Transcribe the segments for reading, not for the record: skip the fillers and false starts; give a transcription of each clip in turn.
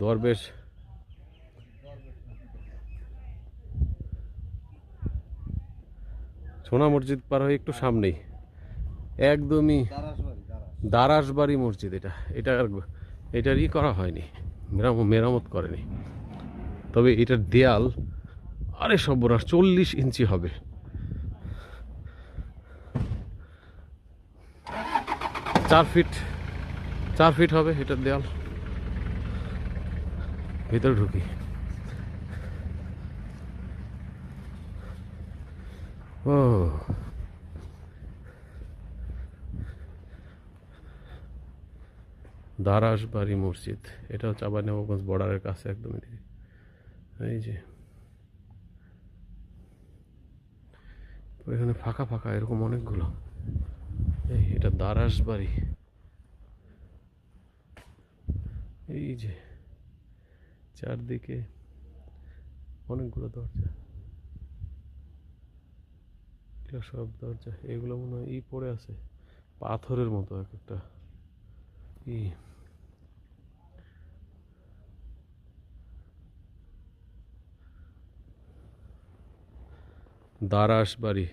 দরবেশ সোনা মসজিদ পার হয়ে একটু সামনেই একদমই দারাসবাড়ি মসজিদ। এটারই করা হয়নি, মেরামত করেনি। তবে এটার দেয়াল আরে সর্বনাশ 40 ইঞ্চি হবে। চার ফিট হবে এটার দেয়াল। ভিতরে ঢুকি, ও দারাসবাড়ি মসজিদ। এটা চাঁপাইনবাবগঞ্জ বর্ডারের কাছে একদমই। এই যে এখানে ফাঁকা ফাঁকা এরকম অনেকগুলো। এটা দারাসবাড়ি। এই যে চারদিকে অনেকগুলো দরজা, সব দরজা। এগুলো মনে হয় পড়ে আছে পাথরের মতো এক একটা। দারাসবাড়ি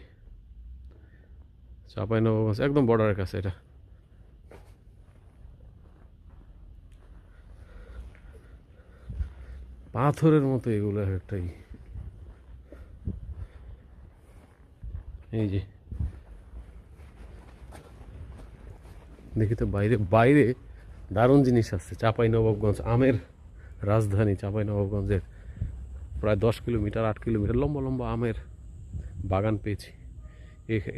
চাঁপাইনবাবগঞ্জ একদম বর্ডারের কাছে। এটা পাথরের মতো এগুলো একটাই। এই যে দেখি তো বাইরে বাইরে দারুণ জিনিস আছে। চাঁপাইনবাবগঞ্জ আমের রাজধানী। চাঁপাইনবাবগঞ্জের প্রায় 10 কিলোমিটার 8 কিলোমিটার লম্বা লম্বা আমের বাগান পেয়েছি।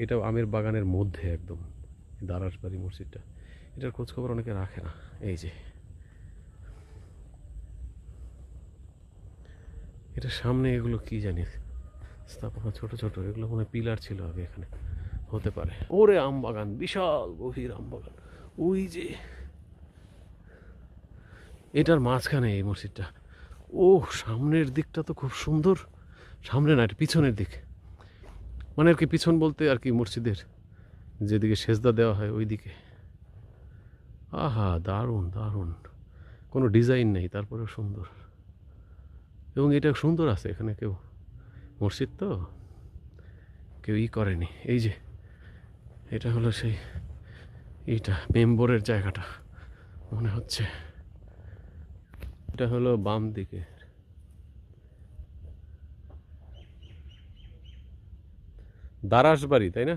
এটা আমের বাগানের মধ্যে একদম দারাসবাড়ি মসজিদটা। এটার খোঁজখবর অনেকে রাখে না। এই যে এটা সামনে এগুলো কি জানি স্থাপনা, ছোট ছোট। এগুলো মনে হয় পিলার ছিল আগে এখানে, হতে পারে। ওরে আম বাগান, বিশাল গভীর আম বাগান। ওই যে এটার মাঝখানে এই মসজিদটা। ও সামনের দিকটা তো খুব সুন্দর। সামনে না, এটা পিছনের দিক। মানে আর কি, পিছন বলতে আর কি মসজিদের যেদিকে সেজদা দেওয়া হয় ওই দিকে। আহা দারুণ দারুণ, কোনো ডিজাইন নেই তারপরেও সুন্দর। এবং এটা সুন্দর আছে। এখানে কেউ মসজিদ তো কেউ করেনি। এই যে এটা হলো সেই মেম্বরের জায়গাটা মনে হচ্ছে। এটা হলো বাম দিকে। দারাসবাড়ি, তাই না?